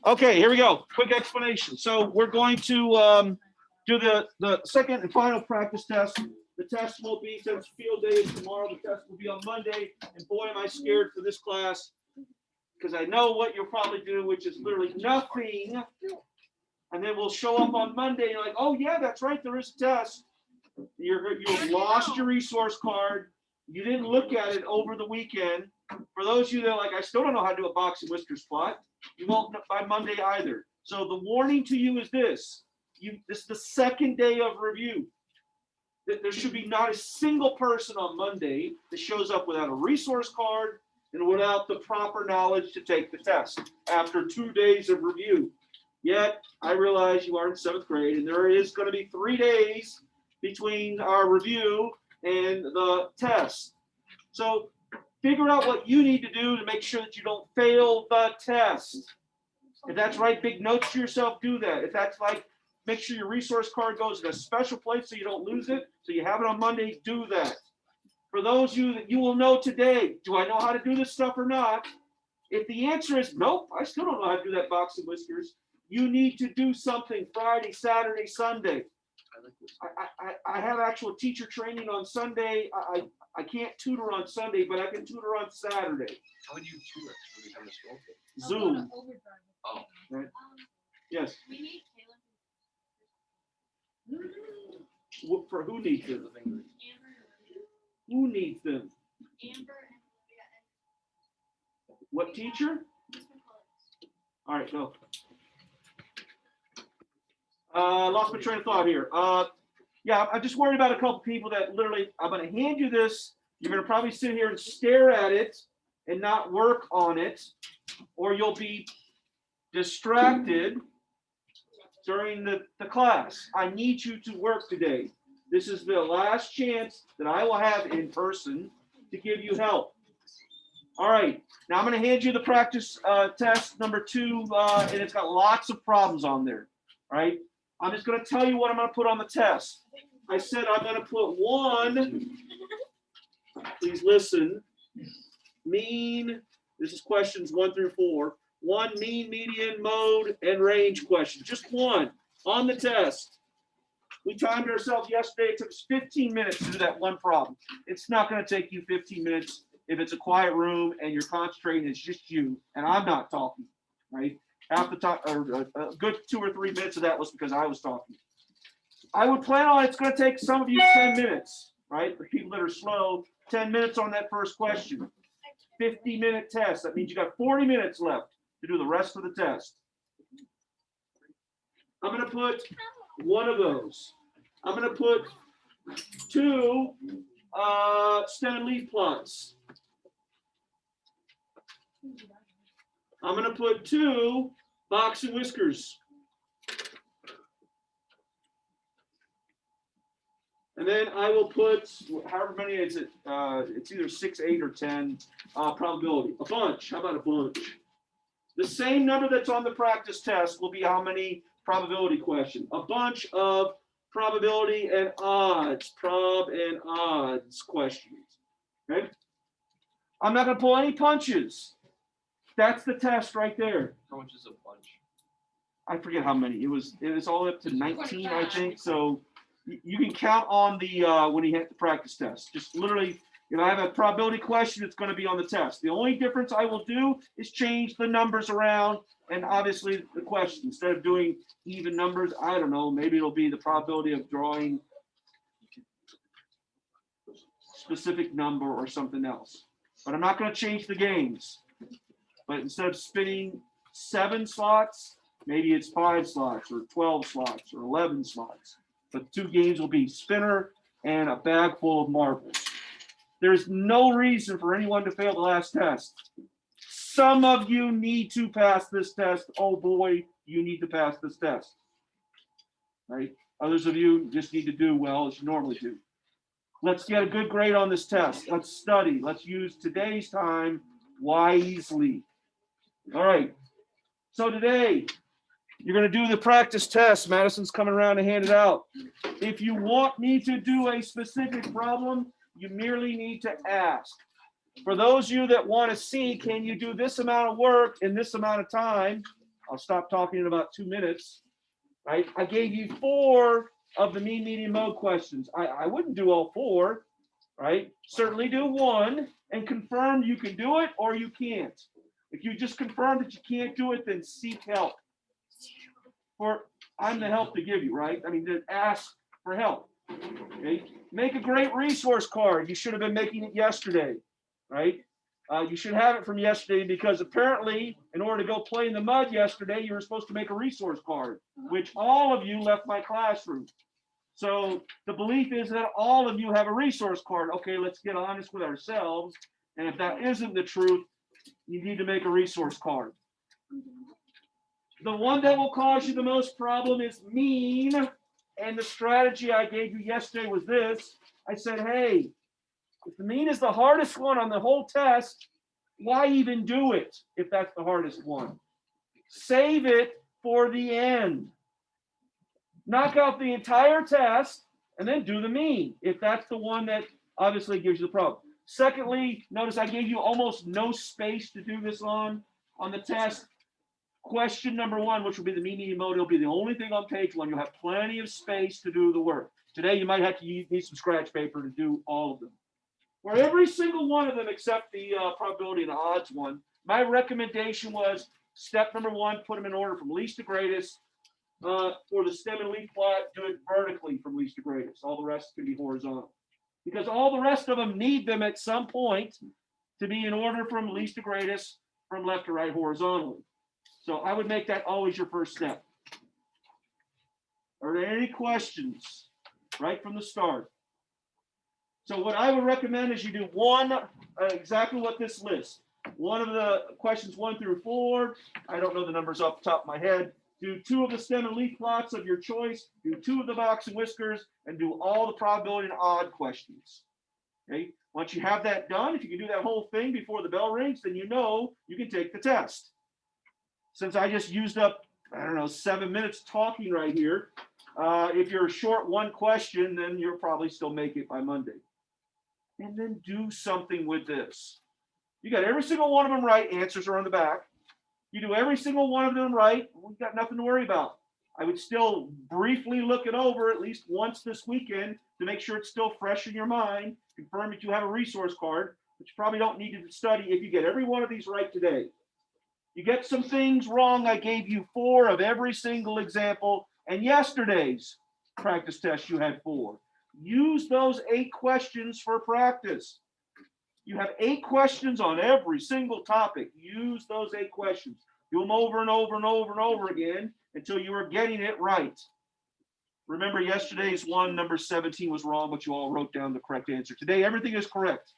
Okay, here we go. Quick explanation. So we're going to do the second and final practice test. The test will be, since field day is tomorrow, the test will be on Monday. And boy, am I scared for this class, because I know what you'll probably do, which is literally nothing. And then we'll show up on Monday and you're like, oh yeah, that's right, there is a test. You've lost your resource card. You didn't look at it over the weekend. For those of you that are like, I still don't know how to do a box and whiskers plot, you won't by Monday either. So the warning to you is this. This is the second day of review. There should be not a single person on Monday that shows up without a resource card and without the proper knowledge to take the test after 2 days of review. Yet, I realize you are in 7th grade, and there is going to be 3 days between our review and the test. So figure out what you need to do to make sure that you don't fail the test. If that's write big notes to yourself, do that. If that's like, make sure your resource card goes in a special place so you don't lose it, so you have it on Monday, do that. For those of you that you will know today, do I know how to do this stuff or not? If the answer is nope, I still don't know how to do that box and whiskers, you need to do something Friday, Saturday, Sunday. I have actual teacher training on Sunday. I can't tutor on Sunday, but I can tutor on Saturday. How would you tutor when you come to school? Zoom. Oh. Right. Yes. We need For who needs them? Amber, Who needs them? Amber, What teacher? and Mr. Collins. All right, go. Lost my train of thought here. Yeah, I'm just worried about a couple people that literally, I'm going to hand you this. You're going to probably sit here and stare at it and not work on it, or you'll be distracted during the class. I need you to work today. This is the last chance that I will have in person to give you help. All right, now I'm going to hand you the practice test number 2, and it's got lots of problems on there. All right, I'm just going to tell you what I'm going to put on the test. I said I'm going to put 1, please listen, mean, this is questions 1 through 4, 1 mean, median, mode, and range question. Just 1 on the test. We timed ourselves yesterday. It took us 15 minutes to do that 1 problem. It's not going to take you 15 minutes if it's a quiet room and you're concentrating, it's just you, and I'm not talking, right? Half the time, or a good 2 or 3 minutes of that was because I was talking. I would plan on it's going to take some of you 10 minutes, right? For people that are slow, 10 minutes on that first question. 50-minute test. That means you got 40 minutes left to do the rest of the test. I'm going to put 1 of those. I'm going to put 2 stem and leaf plots. I'm going to put 2 box and whiskers. And then I will put, however many is it, it's either 6, 8, or 10 probability. A bunch. How about a bunch? The same number that's on the practice test will be how many probability questions. A bunch of probability and odds, prob and odds questions. Okay? I'm not going to pull any punches. That's the test right there. How much is a bunch? I forget how many. It was all up to 19, I think. So you can count on the when you hit the practice test. Just literally, if I have a probability question, it's going to be on the test. The only difference I will do is change the numbers around, and obviously the question. Instead of doing even numbers, I don't know, maybe it'll be the probability of drawing specific number or something else. But I'm not going to change the games. But instead of spinning 7 slots, maybe it's 5 slots or 12 slots or 11 slots. But 2 games will be spinner and a bag full of marbles. There's no reason for anyone to fail the last test. Some of you need to pass this test. Oh boy, you need to pass this test. Right? Others of you just need to do well as you normally do. Let's get a good grade on this test. Let's study. Let's use today's time wisely. All right. So today, you're going to do the practice test. Madison's coming around to hand it out. If you want me to do a specific problem, you merely need to ask. For those of you that want to see, can you do this amount of work in this amount of time? I'll stop talking in about 2 minutes, right? I gave you 4 of the mean, median, mode questions. I wouldn't do all 4, right? Certainly do 1 and confirm you can do it or you can't. If you just confirm that you can't do it, then seek help. I'm the help to give you, right? I mean, to ask for help. Okay? Make a great resource card. You should have been making it yesterday, right? You should have it from yesterday because apparently, in order to go play in the mud yesterday, you were supposed to make a resource card, which all of you left my classroom. So the belief is that all of you have a resource card. Okay, let's get honest with ourselves. And if that isn't the truth, you need to make a resource card. The one that will cause you the most problem is mean. And the strategy I gave you yesterday was this. I said, hey, if the mean is the hardest one on the whole test, why even do it if that's the hardest one? Save it for the end. Knock out the entire test and then do the mean if that's the one that obviously gives you the problem. Secondly, notice I gave you almost no space to do this on the test. Question number 1, which will be the mean, median, mode, will be the only thing on page 1. You'll have plenty of space to do the work. Today, you might have to need some scratch paper to do all of them. For every single one of them, except the probability and odds one, my recommendation was step number 1, put them in order from least to greatest. For the stem and leaf plot, do it vertically from least to greatest. All the rest can be horizontal. Because all the rest of them need them at some point to be in order from least to greatest, from left to right horizontally. So I would make that always your first step. Are there any questions right from the start? So what I would recommend is you do one, exactly what this lists. One of the questions 1 through 4. I don't know the numbers off the top of my head. Do 2 of the stem and leaf plots of your choice. Do 2 of the box and whiskers, and do all the probability and odd questions. Okay. Once you have that done, if you can do that whole thing before the bell rings, then you know you can take the test. Since I just used up, 7 minutes talking right here, if you're short 1 question, then you'll probably still make it by Monday. And then do something with this. You got every single one of them right. Answers are on the back. You do every single one of them right. We've got nothing to worry about. I would still briefly look it over at least once this weekend to make sure it's still fresh in your mind. Confirm that you have a resource card, but you probably don't need to study if you get every one of these right today. You get some things wrong. I gave you 4 of every single example. And yesterday's practice test, you had 4. Use those 8 questions for practice. You have 8 questions on every single topic. Use those 8 questions. Do them over and over and over and over again until you are getting it right. Remember, yesterday's one, number 17, was wrong, but you all wrote down the correct answer. Today, everything is correct.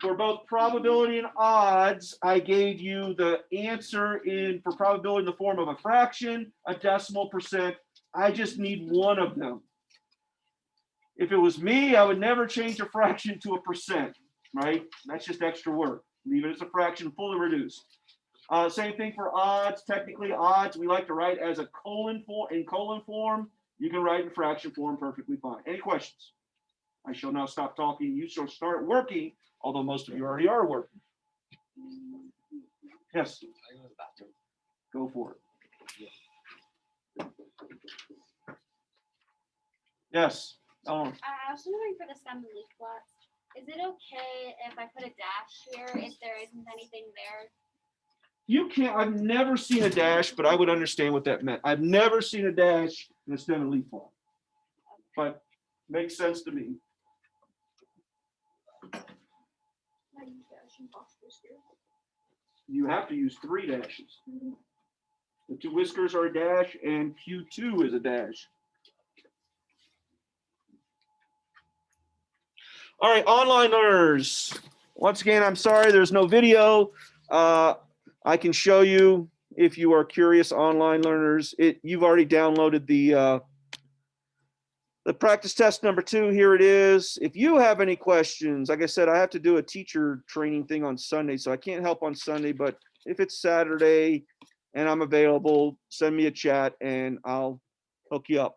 For both probability and odds, I gave you the answer for probability in the form of a fraction, a decimal percent. I just need one of them. If it was me, I would never change a fraction to a percent, right? That's just extra work. Leave it as a fraction, fully reduced. Same thing for odds. Technically, odds we like to write as a colon form. You can write in fraction form perfectly fine. Any questions? I shall now stop talking. You shall start working, although most of you already are working. Yes. I go to the bathroom. Go for it. Yes. I was wondering for the stem and leaf plots, is it okay if I put a dash here if there isn't anything there? You can't. I've never seen a dash, but I would understand what that meant. I've never seen a dash in a stem and leaf plot, but makes sense to me. You have to use 3 dashes. The 2 whiskers are a dash, and Q2 is a dash. All right, online learners. Once again, I'm sorry there's no video. I can show you if you are curious, online learners. You've already downloaded the practice test number 2. Here it is. If you have any questions, like I said, I have to do a teacher training thing on Sunday, so I can't help on Sunday. But if it's Saturday and I'm available, send me a chat and I'll hook you up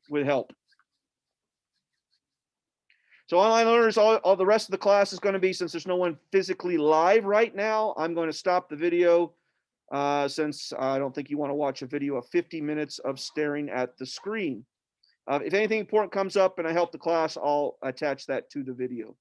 with help. So online learners, all the rest of the class is going to be, since there's no one physically live right now, I'm going to stop the video since I don't think you want to watch a video of 50 minutes of staring at the screen. If anything important comes up and I help the class, I'll attach that to the video.